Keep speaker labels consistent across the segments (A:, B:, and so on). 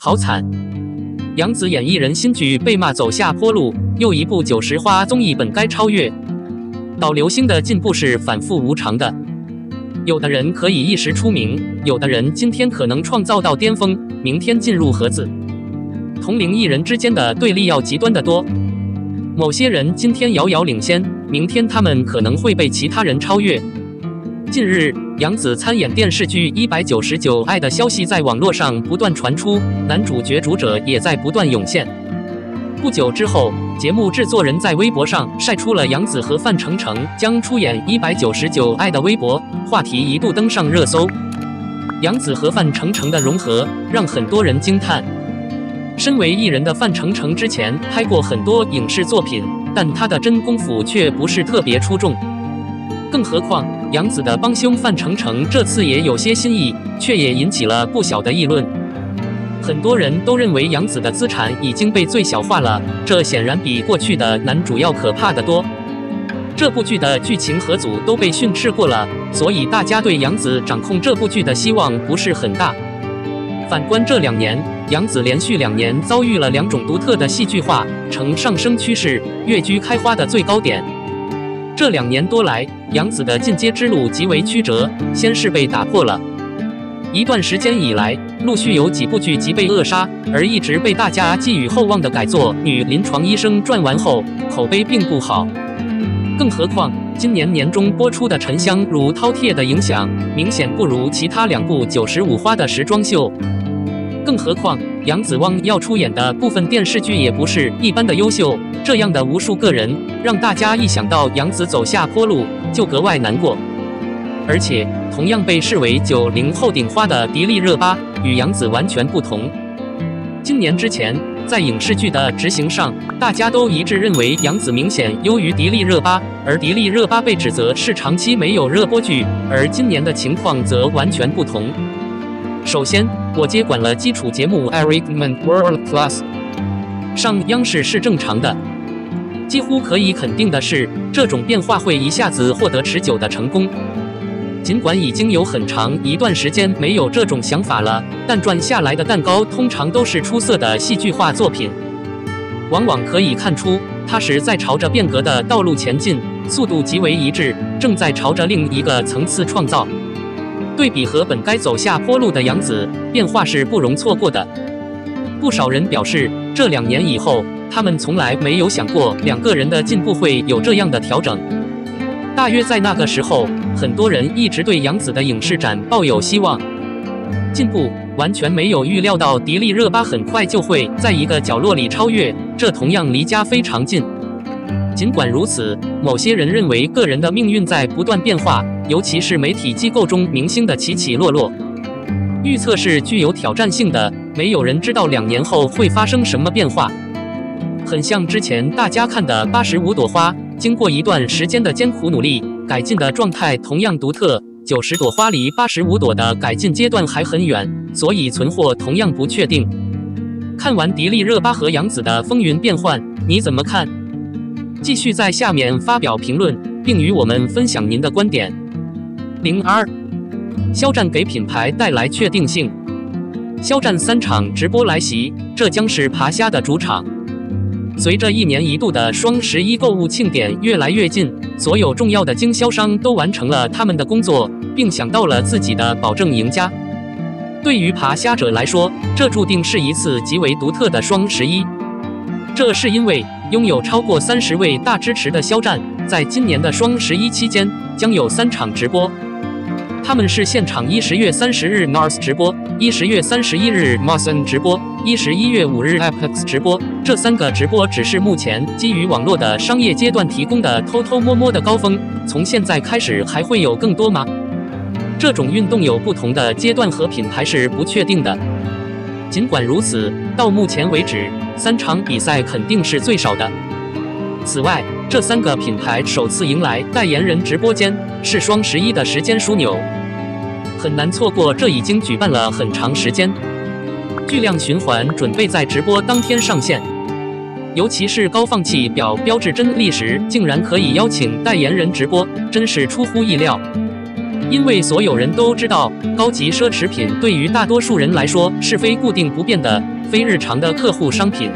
A: 好惨！杨紫演艺人新剧被骂走下坡路，又一部90花综艺本该超越。导流星的进步是反复无常的，有的人可以一时出名，有的人今天可能创造到巅峰，明天进入盒子。同龄艺人之间的对立要极端得多，某些人今天遥遥领先，明天他们可能会被其他人超越。近日，杨紫参演电视剧《199爱》的消息在网络上不断传出，男主角主者也在不断涌现。不久之后，节目制作人在微博上晒出了杨紫和范丞丞将出演《199爱》的微博，话题一度登上热搜。杨紫和范丞丞的融合让很多人惊叹。身为艺人的范丞丞之前拍过很多影视作品，但他的真功夫却不是特别出众。更何况，杨紫的帮凶范丞丞这次也有些新意，却也引起了不小的议论。很多人都认为杨紫的资产已经被最小化了，这显然比过去的男主要可怕得多。这部剧的剧情和组都被训斥过了，所以大家对杨紫掌控这部剧的希望不是很大。反观这2年，杨紫连续2年遭遇了2种独特的戏剧化，呈上升趋势，跃居开花的最高点。这2年多来，杨紫的进阶之路极为曲折，先是被打破了。一段时间以来，陆续有几部剧即被扼杀，而一直被大家寄予厚望的改作《女临床医生传》完后，口碑并不好。更何况，今年年中播出的《沉香如饕餮》的影响，明显不如其他2部95花的时装秀。更何况，杨紫汪要出演的部分电视剧也不是一般的优秀，这样的无数个人，让大家一想到杨紫走下坡路，就格外难过。而且，同样被视为90后顶花的迪丽热巴，与杨紫完全不同。今年之前，在影视剧的执行上，大家都一致认为杨紫明显优于迪丽热巴，而迪丽热巴被指责是长期没有热播剧，而今年的情况则完全不同。首先，我接管了基础节目《Eric Man World Plus》，上央视是正常的。几乎可以肯定的是，这种变化会一下子获得持久的成功。尽管已经有很长一段时间没有这种想法了，但赚下来的蛋糕通常都是出色的戏剧化作品。往往可以看出，它是在朝着变革的道路前进，速度极为一致，正在朝着另一个层次创造。对比和本该走下坡路的杨紫，变化是不容错过的。不少人表示，这2年以后，他们从来没有想过2个人的进步会有这样的调整。大约在那个时候，很多人一直对杨紫的影视展抱有希望。进步完全没有预料到迪丽热巴很快就会在一个角落里超越，这同样离家非常近。尽管如此，某些人认为个人的命运在不断变化，尤其是媒体机构中明星的起起落落。预测是具有挑战性的，没有人知道2年后会发生什么变化。很像之前大家看的85朵花，经过一段时间的艰苦努力，改进的状态同样独特。90朵花离85朵的改进阶段还很远，所以存货同样不确定。看完迪丽热巴和杨紫的风云变幻，你怎么看？继续在下面发表评论，并与我们分享您的观点。02，肖战给品牌带来确定性。肖战3场直播来袭，这将是爬虾的主场。随着1年1度的双11购物庆典越来越近，所有重要的经销商都完成了他们的工作，并想到了自己的保证赢家。对于爬虾者来说，这注定是一次极为独特的双11。这是因为拥有超过30位大支持的肖战，在今年的双11期间将有3场直播。他们是现场10月30日 NARS 直播，10月31日 MOSN 直播，11月5日 Apex 直播。这3个直播只是目前基于网络的商业阶段提供的偷偷摸摸的高峰，从现在开始还会有更多吗？这种运动有不同的阶段和品牌是不确定的。尽管如此，到目前为止，3场比赛肯定是最少的。此外，这3个品牌首次迎来代言人直播间，是双11的时间枢纽，很难错过。这已经举办了很长时间，巨量循环准备在直播当天上线。尤其是高放弃表标志真历时竟然可以邀请代言人直播，真是出乎意料。因为所有人都知道，高级奢侈品对于大多数人来说是非固定不变的、非日常的客户商品。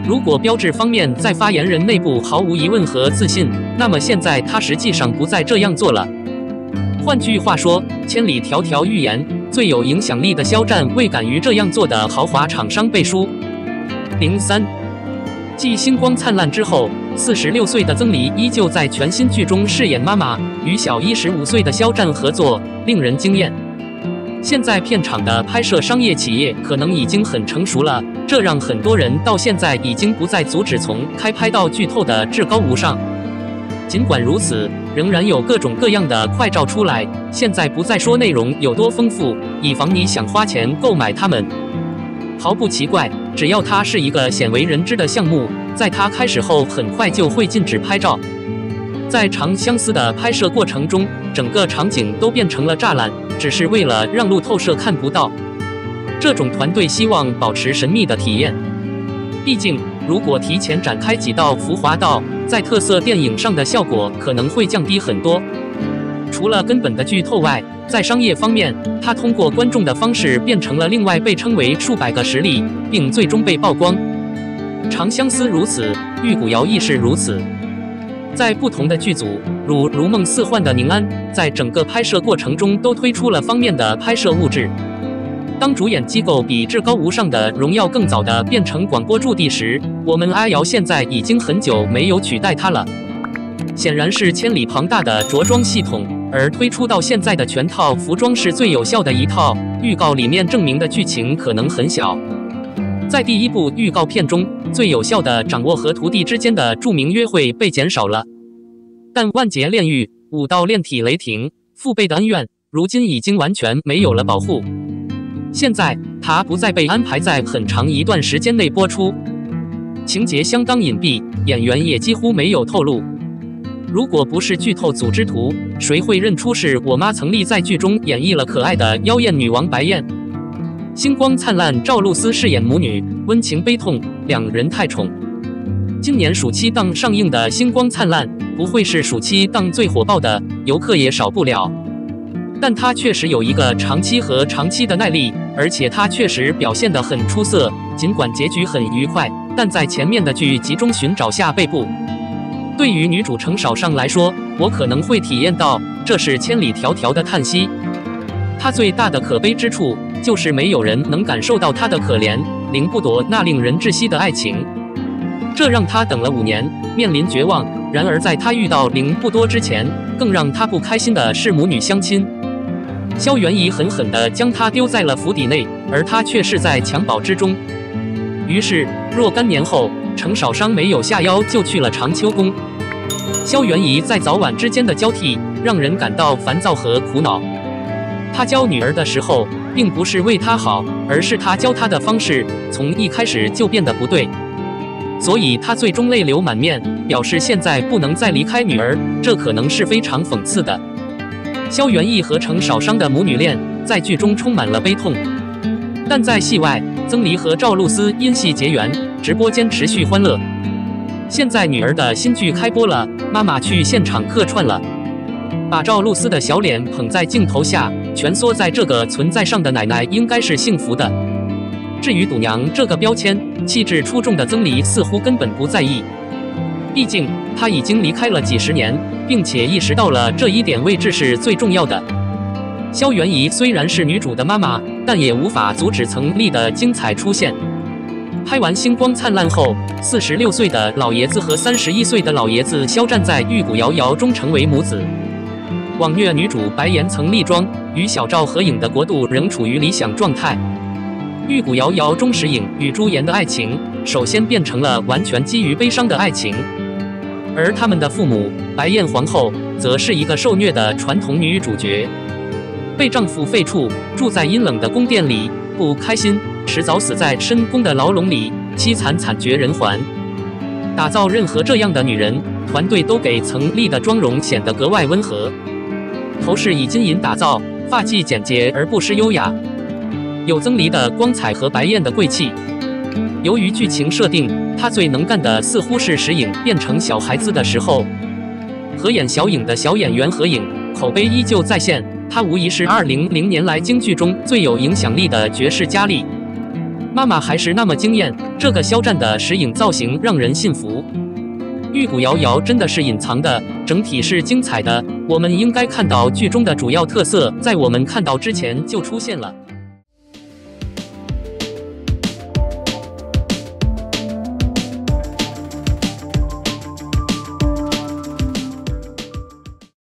A: 如果标志方面在发言人内部毫无疑问和自信，那么现在他实际上不再这样做了。换句话说，千里迢迢预言，最有影响力的肖战为敢于这样做的豪华厂商背书。03。继《星光灿烂》之后，46岁的曾黎依旧在全新剧中饰演妈妈，与小15岁的肖战合作，令人惊艳。现在片场的拍摄商业企业可能已经很成熟了，这让很多人到现在已经不再阻止从开拍到剧透的至高无上。尽管如此，仍然有各种各样的快照出来，现在不再说内容有多丰富，以防你想花钱购买它们。毫不奇怪，只要它是一个鲜为人知的项目，在它开始后很快就会禁止拍照。在《长相思》的拍摄过程中，整个场景都变成了栅栏，只是为了让路透社看不到。这种团队希望保持神秘的体验，毕竟如果提前展开几道浮华道，在特色电影上的效果可能会降低很多。除了根本的剧透外，在商业方面，它通过观众的方式变成了另外被称为数百个实例，并最终被曝光。长相思如此，玉骨遥亦是如此。在不同的剧组，如梦似幻的宁安，在整个拍摄过程中都推出了方面的拍摄物质。当主演机构比至高无上的荣耀更早的变成广播驻地时，我们阿瑶现在已经很久没有取代它了。显然是千里庞大的着装系统，而推出到现在的全套服装是最有效的一套。预告里面证明的剧情可能很小。在第一部预告片中，最有效的掌握和徒弟之间的著名约会被减少了，但万劫炼狱、武道炼体雷霆、父辈的恩怨，如今已经完全没有了保护。现在它不再被安排在很长一段时间内播出，情节相当隐蔽，演员也几乎没有透露。如果不是剧透组织图，谁会认出是我妈曾历在剧中演绎了可爱的妖艳女王白燕？星光灿烂，赵露思饰演母女，温情悲痛，两人太宠。今年暑期档上映的《星光灿烂》不会是暑期档最火爆的，游客也少不了。但它确实有一个长期和长期的耐力，而且它确实表现得很出色。尽管结局很愉快，但在前面的剧集中寻找下背部。对于女主程少商来说，我可能会体验到这是千里迢迢的叹息。她最大的可悲之处就是没有人能感受到她的可怜，凌不夺那令人窒息的爱情。这让她等了5年，面临绝望。然而在她遇到凌不多之前，更让她不开心的是母女相亲。萧元仪狠狠地将她丢在了府邸内，而她却是在襁褓之中。于是若干年后，程少商没有下腰就去了长秋宫。萧元仪在早晚之间的交替，让人感到烦躁和苦恼。他教女儿的时候，并不是为她好，而是他教她的方式从一开始就变得不对。所以他最终泪流满面，表示现在不能再离开女儿，这可能是非常讽刺的。萧元义和程少商的母女恋在剧中充满了悲痛，但在戏外，曾黎和赵露思因戏结缘，直播间持续欢乐。现在女儿的新剧开播了，妈妈去现场客串了，把赵露思的小脸捧在镜头下，蜷缩在这个存在上的奶奶应该是幸福的。至于赌娘这个标签，气质出众的曾黎似乎根本不在意，毕竟她已经离开了几十年，并且意识到了这一点位置是最重要的。萧元仪虽然是女主的妈妈，但也无法阻止曾丽的精彩出现。拍完《星光灿烂》后，46岁的老爷子和31岁的老爷子肖战在《玉骨遥遥》中成为母子。网虐女主白岩曾丽妆与小赵合影的国度仍处于理想状态。《玉骨遥遥》中石影与朱颜的爱情，首先变成了完全基于悲伤的爱情，而他们的父母白燕皇后，则是一个受虐的传统女主角，被丈夫废黜，住在阴冷的宫殿里，不开心，迟早死在深宫的牢笼里，凄惨惨绝人寰。打造任何这样的女人，团队都给曾丽的妆容显得格外温和，头饰以金银打造，发髻简洁而不失优雅，有曾黎的光彩和白燕的贵气。由于剧情设定，她最能干的似乎是石影变成小孩子的时候。合演小影的小演员何影，口碑依旧在线，她无疑是2000年来京剧中最有影响力的绝世佳丽。妈妈还是那么惊艳，这个肖战的石影造型让人信服。玉骨遥遥真的是隐藏的，整体是精彩的。我们应该看到剧中的主要特色，在我们看到之前就出现了。